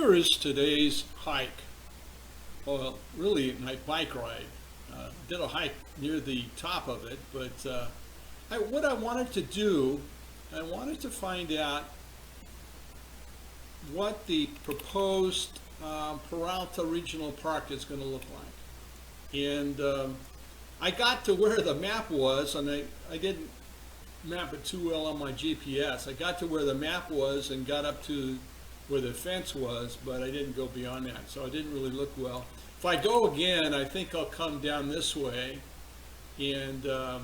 here is today's hike. Well, really my bike ride. Did a hike near the top of it, but what I wanted to do, I wanted to find out what the proposed Peralta Regional Park is going to look like. And I got to where the map was, and I didn't map it too well on my GPS. I got to where the map was and got up to where the fence was, but I didn't go beyond that, so I didn't really look well. If I go again, I think I'll come down this way, and I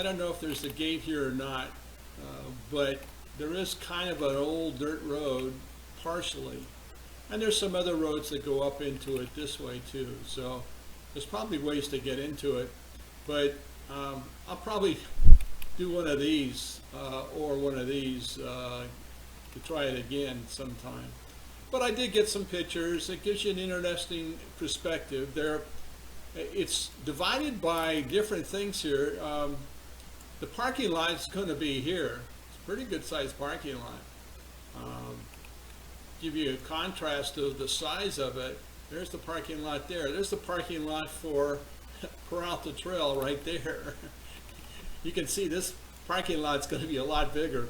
don't know if there's a gate here or not, but there is kind of an old dirt road, partially, and there's some other roads that go up into it this way too, so there's probably ways to get into it, but I'll probably do one of these or one of these to try it again sometime. But I did get some pictures. It gives you an interesting perspective. It's divided by different things here. The parking lot is going to be here. It's a pretty good sized parking lot. Give you a contrast of the size of it. There's the parking lot there. There's the parking lot for Peralta Trail right there. You can see this parking lot's going to be a lot bigger.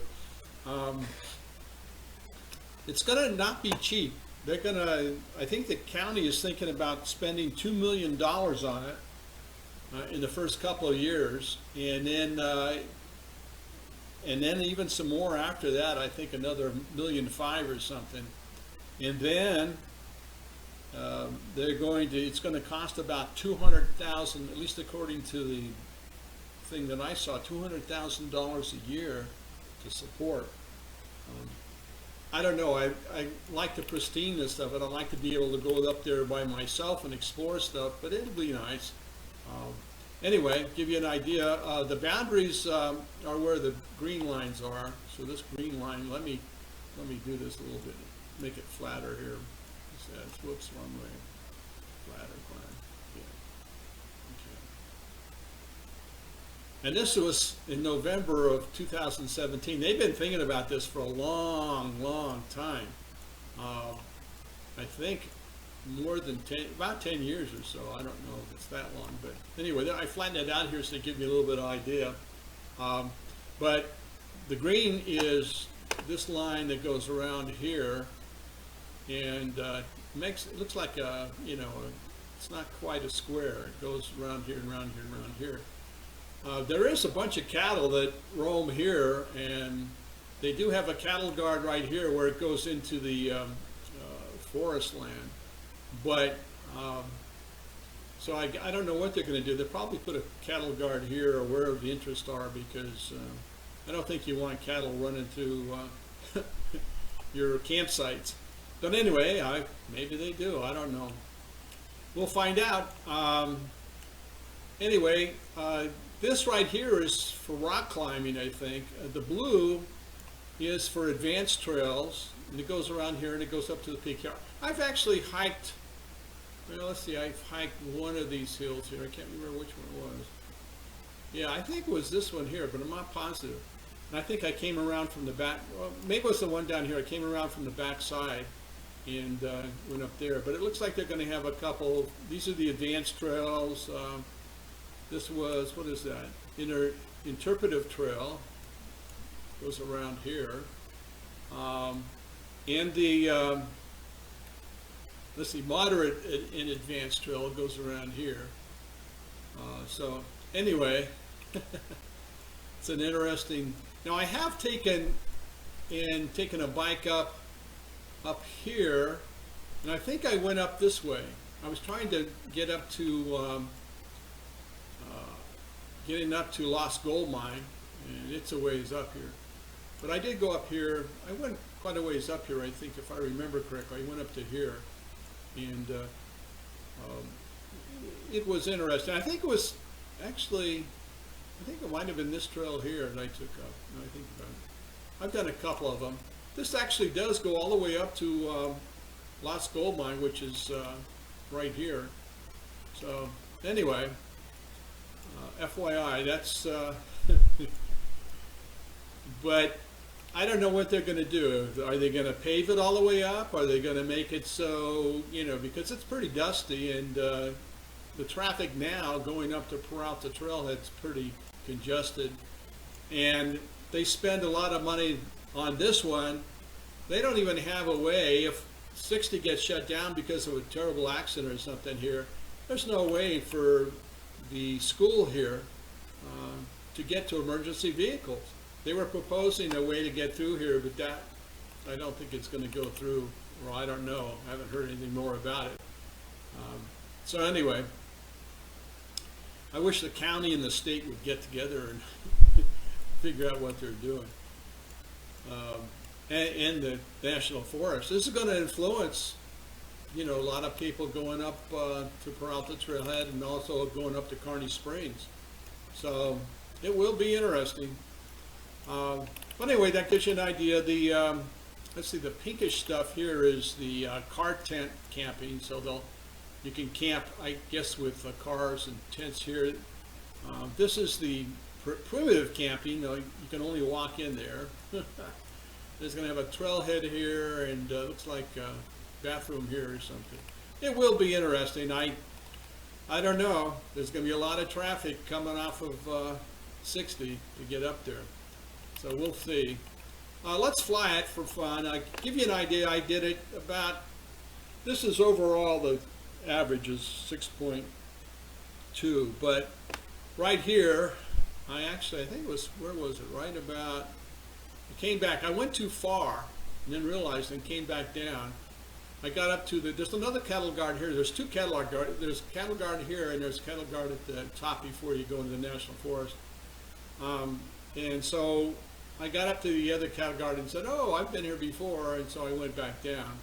It's going to not be cheap. They're going to, I think the county is thinking about spending $2 million on it in the first couple of years, and then even some more after that. I think another $1.5 million or something, and then it's going to cost about $200,000, at least according to the thing that I saw, $200,000 a year to support. I don't know, I like the pristineness of it. I like to be able to go up there by myself and explore stuff, but it'll be nice. Anyway, give you an idea, the boundaries are where the green lines are. So this green line, let me do this a little bit, make it flatter here. Whoops, wrong way. Flatter. Yeah. Okay. And this was in November of 2017. They've been thinking about this for a long time. I think more than about 10 years or so. I don't know if it's that long, but anyway, I flattened it out here so to give you a little bit of idea. But the green is this line that goes around here, and it looks like it's not quite a square. It goes around here and around here and around here. There is a bunch of cattle that roam here, and they do have a cattle guard right here where it goes into the forest land. But so I don't know what they're going to do. They'll probably put a cattle guard here or wherever the interests are, because I don't think you want cattle running through your campsites. But anyway, maybe they do. I don't know. We'll find out. Anyway, this right here is for rock climbing, I think. The blue is for advanced trails, and it goes around here and it goes up to the peak here. I've actually hiked, well, let's see, I've hiked one of these hills here. I can't remember which one it was. Yeah, I think it was this one here, but I'm not positive. And I think I came around from the back, well, maybe it was the one down here. I came around from the back side and went up there. But it looks like they're going to have a couple. These are the advanced trails. This was, what is that? Interpretive trail goes around here. And the, let's see, moderate and advanced trail goes around here. So anyway, it's an interesting, now I have taken a bike up here, and I think I went up this way. I was trying to get up to getting up to Lost Gold Mine, and it's a ways up here. But I did go up here. I went quite a ways up here, I think, if I remember correctly. I went up to here, and it was interesting. I think it was actually, I think it might have been this trail here that I took up. Now I think about it. I've done a couple of them. This actually does go all the way up to Lost Gold Mine, which is right here. So anyway, FYI, that's but I don't know what they're going to do. Are they going to pave it all the way up? Are they going to make it so, because it's pretty dusty, and the traffic now going up to Peralta Trailhead's pretty congested. And they spend a lot of money on this one. They don't even have a way, if 60 gets shut down because of a terrible accident or something here, there's no way for the school here to get to emergency vehicles. They were proposing a way to get through here, but that, I don't think it's going to go through, or I don't know. I haven't heard anything more about it. So anyway, I wish the county and the state would get together and figure out what they're doing. And the National Forest. This is going to influence, a lot of people going up to Peralta Trailhead and also going up to Kearney Springs. So it will be interesting. But anyway, that gives you an idea. The let's see, the pinkish stuff here is the car tent camping. So you can camp, I guess, with cars and tents here. This is the primitive camping. You can only walk in there. There's going to have a trailhead here, and looks like a bathroom here or something. It will be interesting. I don't know. There's going to be a lot of traffic coming off of 60 to get up there. So we'll see. Let's fly it for fun. I give you an idea. I did it about, this is overall, the average is 6.2, but right here, I think it was, where was it? Right about, I came back. I went too far and then realized and came back down. I got up to there's another cattle guard here. There's two cattle guard. There's cattle guard here, and there's cattle guard at the top before you go into the National Forest. And so I got up to the other cattle guard and said, "Oh, I've been here before," and so I went back down.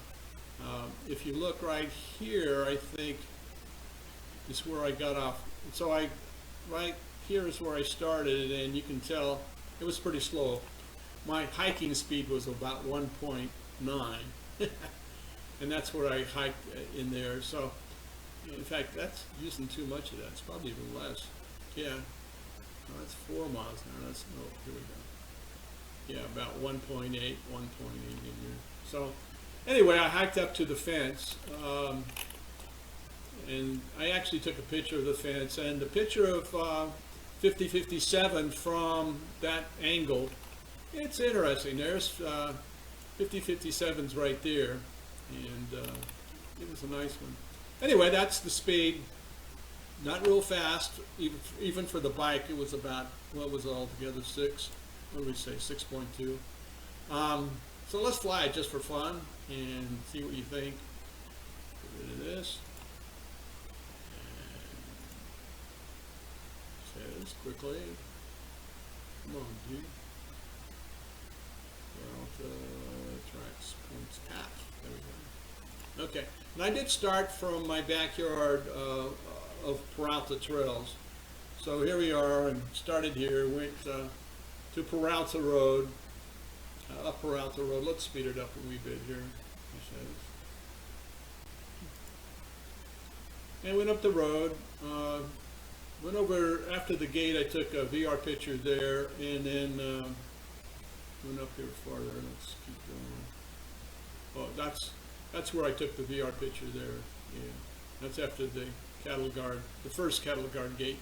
If you look right here, I think is where I got off. And so right here is where I started, and you can tell it was pretty slow. My hiking speed was about 1.9, and that's where I hiked in there. So, in fact, that's using too much of that. It's probably even less. Yeah, that's 4 miles now. That's, no, here we go. Yeah, about 1.8 in here. So, anyway, I hiked up to the fence, and I actually took a picture of the fence, and the picture of 5057 from that angle, it's interesting. There's 5057's right there, and it was a nice one. Anyway, that's the speed. Not real fast, even for the bike. It was about, what was it altogether, 6? What do we say, 6.2? So let's fly it just for fun and see what you think. Get rid of this. And say this quickly. Come on, dude. Peralta tracks points path. There we go. Okay, and I did start from my backyard of Peralta Trails. So here we are, and started here, went to Peralta Road, up Peralta Road. Let's speed it up a wee bit here. And went up the road, went over after the gate. I took a VR picture there, and then went up here farther. Let's keep going. Oh, that's where I took the VR picture there. Yeah, that's after the cattle guard, the first cattle guard gate.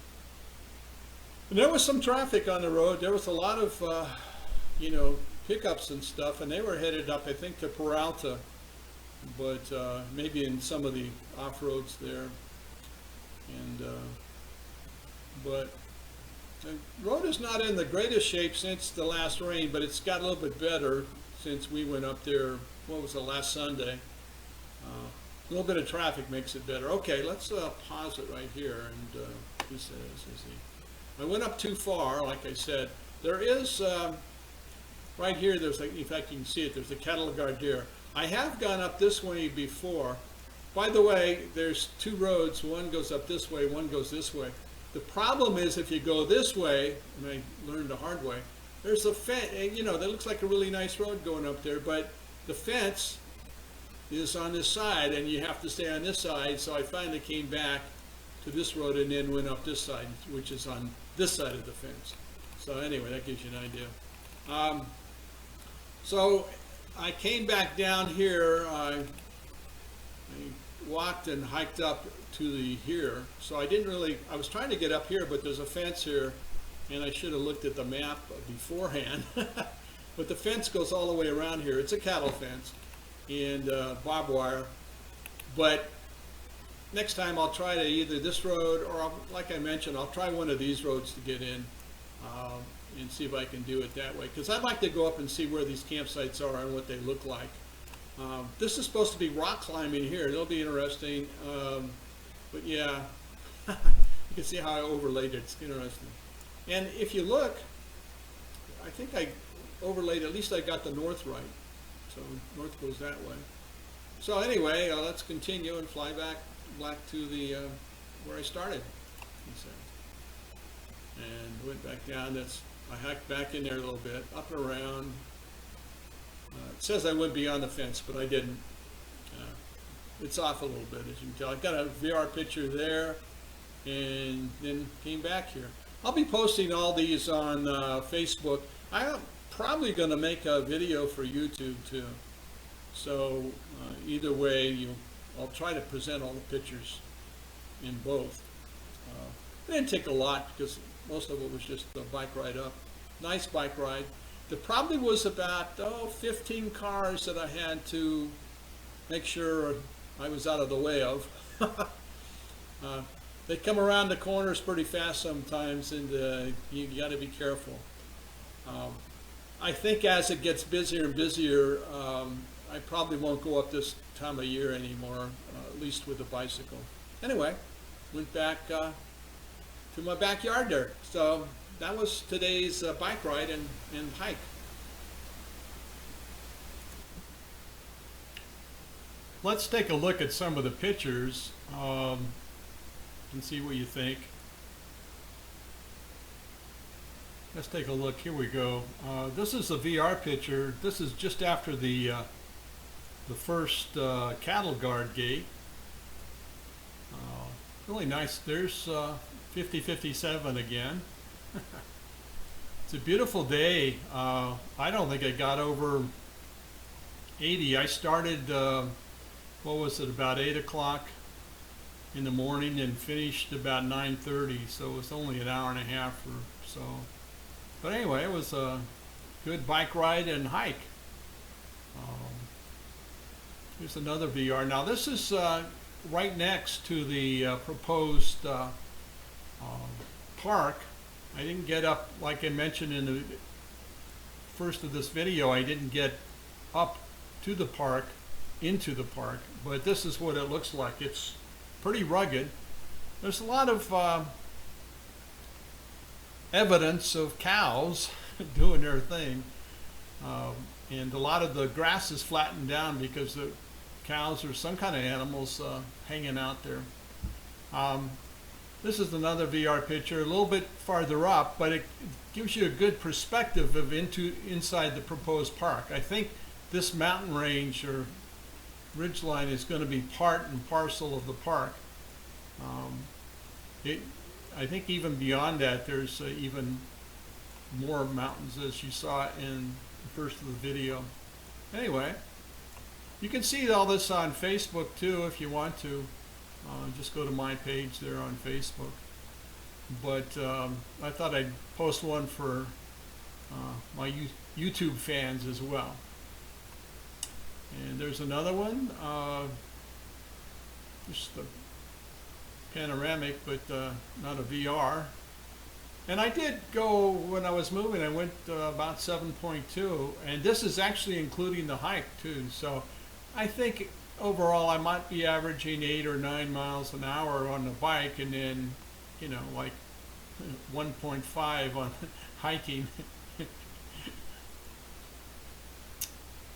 And there was some traffic on the road. There was a lot of, pickups and stuff, and they were headed up, I think, to Peralta, but maybe in some of the off-roads there. And but the road is not in the greatest shape since the last rain, but it's got a little bit better since we went up there. What was the last Sunday? A little bit of traffic makes it better. Okay, let's pause it right here. And he says, I went up too far, like I said. There is, right here, there's, in fact, you can see it, there's the cattle guard there. I have gone up this way before. By the way, there's two roads. One goes up this way, one goes this way. The problem is if you go this way, and I learned the hard way, there's a fence, that looks like a really nice road going up there, but the fence is on this side, and you have to stay on this side. So I finally came back to this road and then went up this side, which is on this side of the fence. So anyway, that gives you an idea. So I came back down here. I walked and hiked up to the here. So I didn't really, I was trying to get up here, but there's a fence here, and I should have looked at the map beforehand. But the fence goes all the way around here. It's a cattle fence and barbed wire. But next time I'll try to either this road or, like I mentioned, I'll try one of these roads to get in and see if I can do it that way. Because I'd like to go up and see where these campsites are and what they look like. This is supposed to be rock climbing here. It'll be interesting. But yeah, you can see how I overlaid it. It's interesting. And if you look, I think I overlaid, at least I got the north right. So north goes that way. So anyway, let's continue and fly back to the where I started. And went back down. I hiked back in there a little bit, up and around. It says I went beyond the fence, but I didn't. It's off a little bit, as you can tell. I've got a VR picture there, and then came back here. I'll be posting all these on Facebook. I'm probably going to make a video for YouTube too. So either way, I'll try to present all the pictures in both. It didn't take a lot because most of it was just a bike ride up. Nice bike ride. There probably was about 15 cars that I had to make sure I was out of the way of. They come around the corners pretty fast sometimes, and you got to be careful. I think as it gets busier and busier, I probably won't go up this time of year anymore, at least with a bicycle. Anyway, went back to my backyard there. So that was today's bike ride and hike. Let's take a look at some of the pictures and see what you think. Let's take a look. Here we go. This is a VR picture. This is just after the first cattle guard gate. Really nice. There's 5057 again. It's a beautiful day. I don't think I got over 80. I started, what was it, about 8 o'clock in the morning and finished about 9:30, so it was only an hour and a half or so. But anyway, it was a good bike ride and hike. Here's another VR. Now this is right next to the proposed park. I didn't get up, like I mentioned in the first of this video, I didn't get up to the park, into the park, but this is what it looks like. It's pretty rugged. There's a lot of evidence of cows doing their thing, and a lot of the grass is flattened down because the cows or some kind of animals hanging out there. This is another VR picture, a little bit farther up, but it gives you a good perspective of inside the proposed park. I think this mountain range or ridgeline is going to be part and parcel of the park. I think even beyond that, there's even more mountains, as you saw in the first of the video. Anyway, you can see all this on Facebook too if you want to. Just go to my page there on Facebook. But I thought I'd post one for my YouTube fans as well. And there's another one, just a panoramic, but not a VR. And I did go, when I was moving, I went about 7.2, and this is actually including the hike too. So I think overall I might be averaging 8 or 9 miles an hour on the bike, and then, you know, like 1.5 on hiking.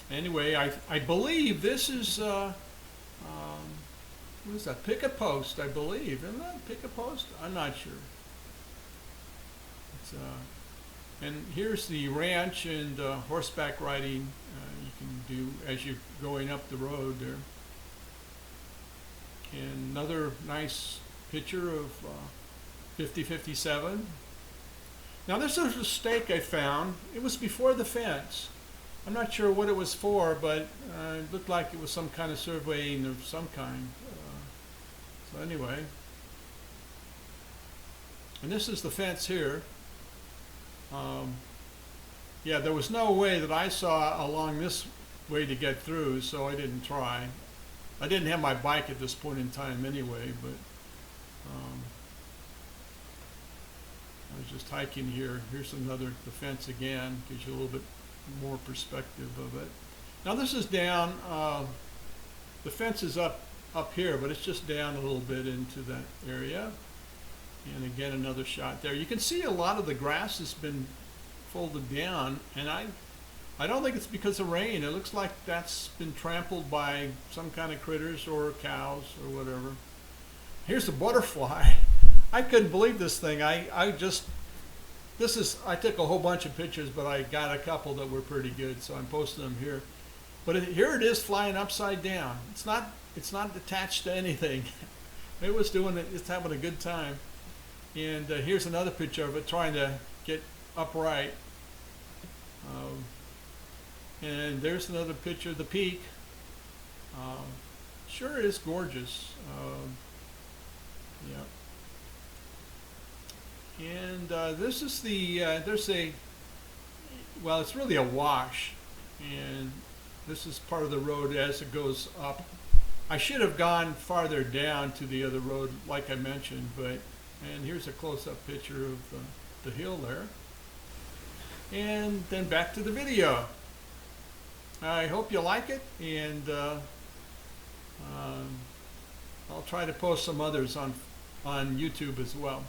Anyway, I believe this is, what is that, picket post, I believe. Isn't that a picket post? I'm not sure. It's, and here's the ranch and horseback riding you can do as you're going up the road there. And another nice picture of 5057. Now this is a stake I found. It was before the fence. I'm not sure what it was for, but it looked like it was some kind of surveying of some kind. So anyway, and this is the fence here. Yeah, there was no way that I saw along this way to get through, so I didn't try. I didn't have my bike at this point in time anyway, but I was just hiking here. Here's another, the fence again, gives you a little bit more perspective of it. Now this is down, the fence is up here, but it's just down a little bit into that area. And again, another shot there. You can see a lot of the grass has been folded down, and I don't think it's because of rain. It looks like that's been trampled by some kind of critters or cows or whatever. Here's the butterfly. I couldn't believe this thing. I took a whole bunch of pictures, but I got a couple that were pretty good, so I'm posting them here. But here it is flying upside down. It's not attached to anything. It was doing it, it's having a good time. And here's another picture of it trying to get upright. And there's another picture of the peak. Sure is gorgeous. Yeah. And this is the, well, it's really a wash. And this is part of the road as it goes up. I should have gone farther down to the other road, like I mentioned, and here's a close-up picture of the hill there. And then back to the video. I hope you like it, and I'll try to post some others on YouTube as well.